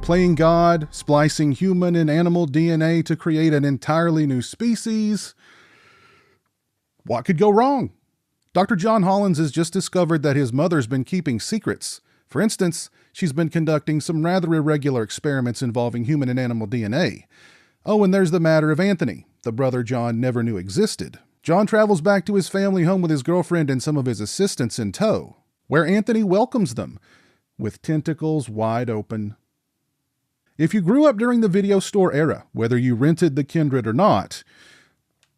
Playing God, splicing human and animal DNA to create an entirely new species. What could go wrong? Dr. John Hollins has just discovered that his mother's been keeping secrets. For instance, she's been conducting some rather irregular experiments involving human and animal DNA. Oh, and there's the matter of Anthony, the brother John never knew existed. John travels back to his family home with his girlfriend and some of his assistants in tow, where Anthony welcomes them with tentacles wide open. If you grew up during the video store era, whether you rented the Kindred or not,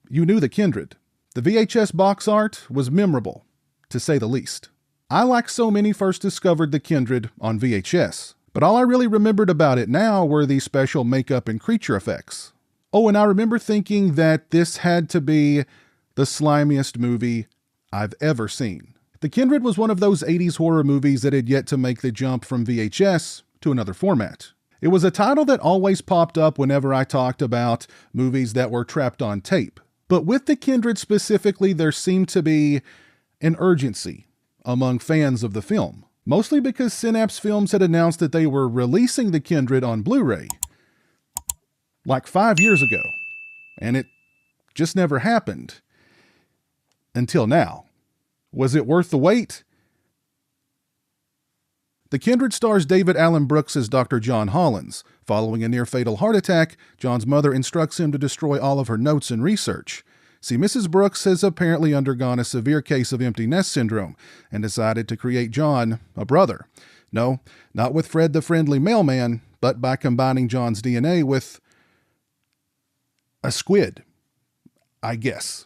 you knew the Kindred. The VHS box art was memorable, to say the least. I, like so many, first discovered the Kindred on VHS, but all I really remembered about it now were the special makeup and creature effects. Oh, and I remember thinking that this had to be the slimiest movie I've ever seen. The Kindred was one of those 80s horror movies that had yet to make the jump from VHS to another format. It was a title that always popped up whenever I talked about movies that were trapped on tape. But with the Kindred specifically, there seemed to be an urgency among fans of the film, mostly because Synapse Films had announced that they were releasing the Kindred on Blu-ray like 5 years ago, and it just never happened until now. Was it worth the wait? The Kindred stars David Allen Brooks as Dr. John Hollins. Following a near-fatal heart attack, John's mother instructs him to destroy all of her notes and research. See, Mrs. Brooks has apparently undergone a severe case of empty nest syndrome and decided to create John a brother. No, not with Fred the Friendly Mailman, but by combining John's DNA with a squid, I guess.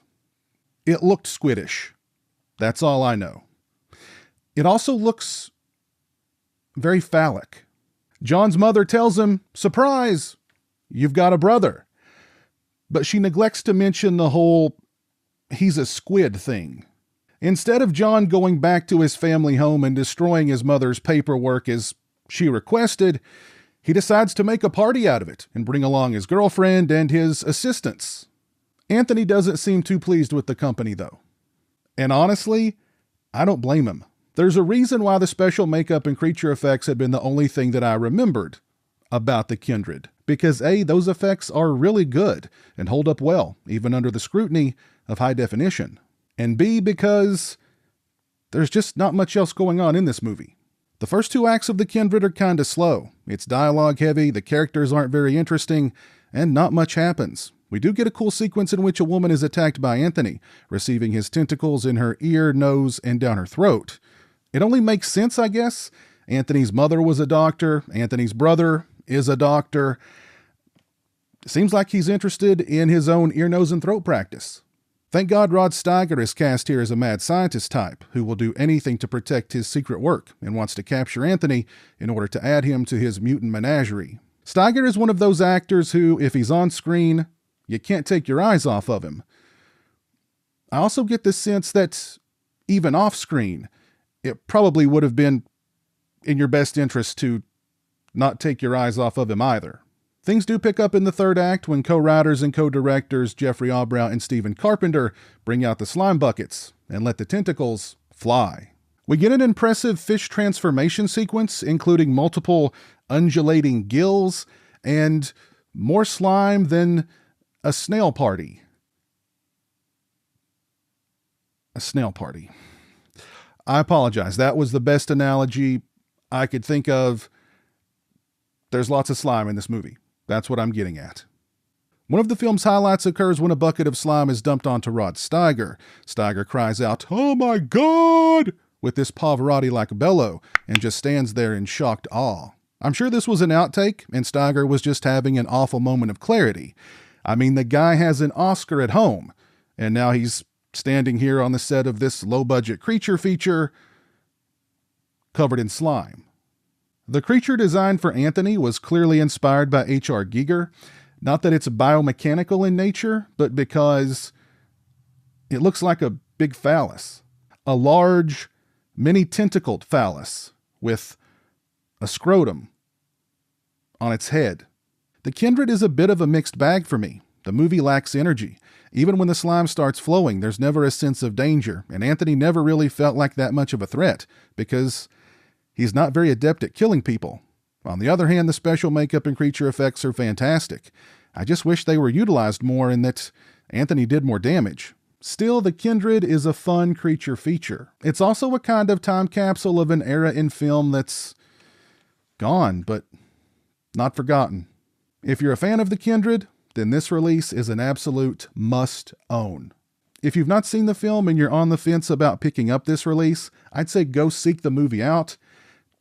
It looked squiddish. That's all I know. It also looks very phallic. John's mother tells him, "Surprise! You've got a brother." But she neglects to mention the whole "he's a squid" thing. Instead of John going back to his family home and destroying his mother's paperwork as she requested, he decides to make a party out of it and bring along his girlfriend and his assistants. Anthony doesn't seem too pleased with the company, though. And honestly, I don't blame him. There's a reason why the special makeup and creature effects had been the only thing that I remembered about the Kindred. Because A, those effects are really good and hold up well, even under the scrutiny of high definition. And B, because there's just not much else going on in this movie. The first 2 acts of the Kindred are kinda slow. It's dialogue heavy, the characters aren't very interesting, and not much happens. We do get a cool sequence in which a woman is attacked by Anthony, receiving his tentacles in her ear, nose, and down her throat. It only makes sense, I guess. Anthony's mother was a doctor. Anthony's brother is a doctor. Seems like he's interested in his own ear, nose, and throat practice. Thank God Rod Steiger is cast here as a mad scientist type who will do anything to protect his secret work and wants to capture Anthony in order to add him to his mutant menagerie. Steiger is one of those actors who, if he's on screen, you can't take your eyes off of him. I also get the sense that even off screen, it probably would have been in your best interest to not take your eyes off of him either. Things do pick up in the third act when co-writers and co-directors Jeffrey Aubrow and Stephen Carpenter bring out the slime buckets and let the tentacles fly. We get an impressive fish transformation sequence, including multiple undulating gills and more slime than a snail party. A snail party. I apologize. That was the best analogy I could think of. There's lots of slime in this movie. That's what I'm getting at. One of the film's highlights occurs when a bucket of slime is dumped onto Rod Steiger. Steiger cries out, "Oh my God!" with this Pavarotti-like bellow and just stands there in shocked awe. I'm sure this was an outtake and Steiger was just having an awful moment of clarity. I mean, the guy has an Oscar at home, and now he's standing here on the set of this low-budget creature feature covered in slime. The creature design for Anthony was clearly inspired by H.R. Giger. Not that it's biomechanical in nature, but because it looks like a big phallus. A large, many-tentacled phallus with a scrotum on its head. The Kindred is a bit of a mixed bag for me. The movie lacks energy. Even when the slime starts flowing, there's never a sense of danger, and Anthony never really felt like that much of a threat, because he's not very adept at killing people. On the other hand, the special makeup and creature effects are fantastic. I just wish they were utilized more and that Anthony did more damage. Still, the Kindred is a fun creature feature. It's also a kind of time capsule of an era in film that's gone, but not forgotten. If you're a fan of the Kindred, then this release is an absolute must-own. If you've not seen the film and you're on the fence about picking up this release, I'd say go seek the movie out.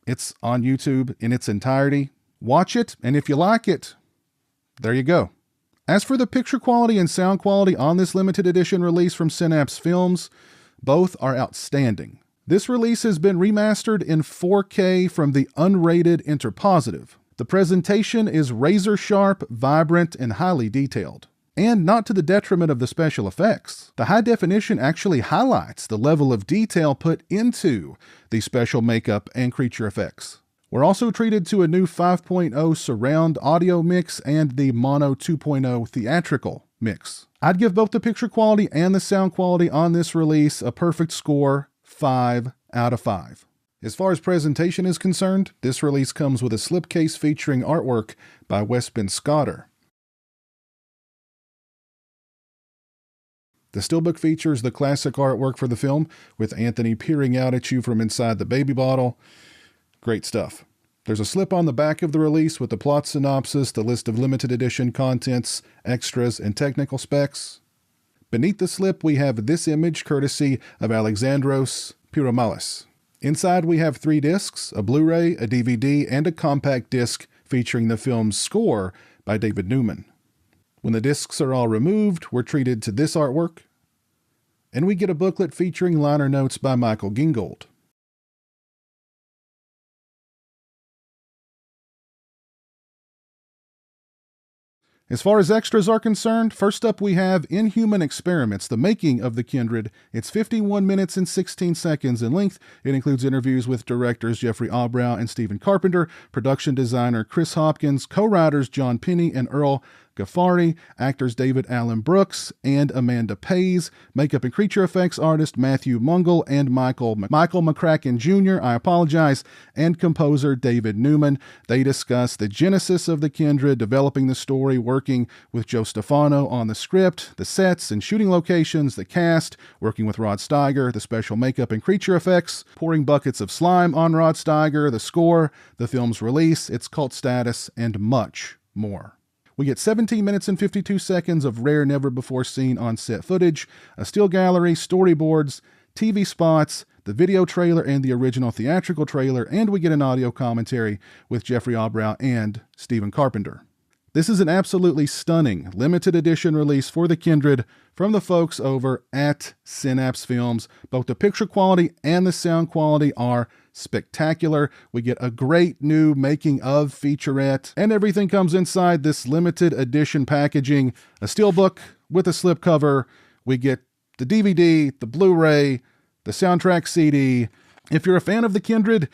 It's on YouTube in its entirety. Watch it, and if you like it, there you go. As for the picture quality and sound quality on this limited edition release from Synapse Films, both are outstanding. This release has been remastered in 4K from the unrated Interpositive. The presentation is razor sharp, vibrant, and highly detailed. And not to the detriment of the special effects. The high definition actually highlights the level of detail put into the special makeup and creature effects. We're also treated to a new 5.0 surround audio mix and the mono 2.0 theatrical mix. I'd give both the picture quality and the sound quality on this release a perfect score, 5 out of 5. As far as presentation is concerned, this release comes with a slipcase featuring artwork by Wespen Scotter. The steelbook features the classic artwork for the film, with Anthony peering out at you from inside the baby bottle. Great stuff. There's a slip on the back of the release with the plot synopsis, the list of limited edition contents, extras, and technical specs. Beneath the slip, we have this image courtesy of Alexandros Pyromalis. Inside, we have 3 discs, a Blu-ray, a DVD, and a compact disc featuring the film's score by David Newman. When the discs are all removed, we're treated to this artwork, and we get a booklet featuring liner notes by Michael Gingold. As far as extras are concerned, first up we have Inhuman Experiments, the making of the Kindred. It's 51 minutes and 16 seconds in length. It includes interviews with directors Jeffrey Aubrow and Stephen Carpenter, production designer Chris Hopkins, co-writers John Penny and Earl Ghaffari, actors David Allen Brooks and Amanda Pays, makeup and creature effects artist Matthew Mungle and Michael McCracken Jr., and composer David Newman. They discuss the genesis of the Kindred, developing the story, working with Joe Stefano on the script, the sets and shooting locations, the cast, working with Rod Steiger, the special makeup and creature effects, pouring buckets of slime on Rod Steiger, the score, the film's release, its cult status, and much more. We get 17 minutes and 52 seconds of rare, never-before-seen on-set footage, a still gallery, storyboards, TV spots, the video trailer and the original theatrical trailer, and we get an audio commentary with Jeffrey Aubrow and Stephen Carpenter. This is an absolutely stunning limited edition release for the Kindred from the folks over at Synapse Films. Both the picture quality and the sound quality are spectacular. We get a great new making of featurette, and everything comes inside this limited edition packaging. A steelbook with a slipcover. We get the DVD, the Blu-ray, the soundtrack CD. If you're a fan of the Kindred,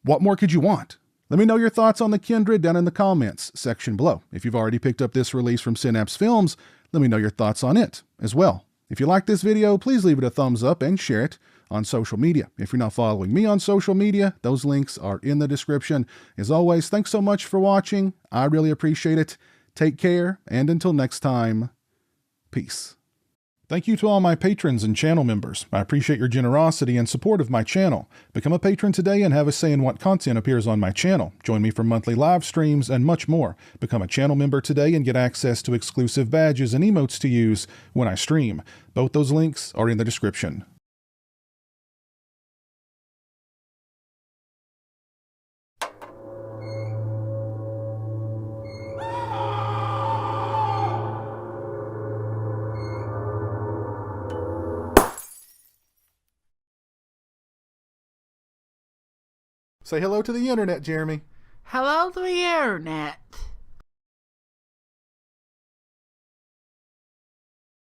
what more could you want? Let me know your thoughts on the Kindred down in the comments section below. If you've already picked up this release from Synapse Films, let me know your thoughts on it as well. If you like this video, please leave it a thumbs up and share it on social media. If you're not following me on social media, those links are in the description. As always, thanks so much for watching. I really appreciate it. Take care, and until next time, peace. Thank you to all my patrons and channel members. I appreciate your generosity and support of my channel. Become a patron today and have a say in what content appears on my channel. Join me for monthly live streams and much more. Become a channel member today and get access to exclusive badges and emotes to use when I stream. Both those links are in the description. Say hello to the internet, Jeremy. Hello to the internet.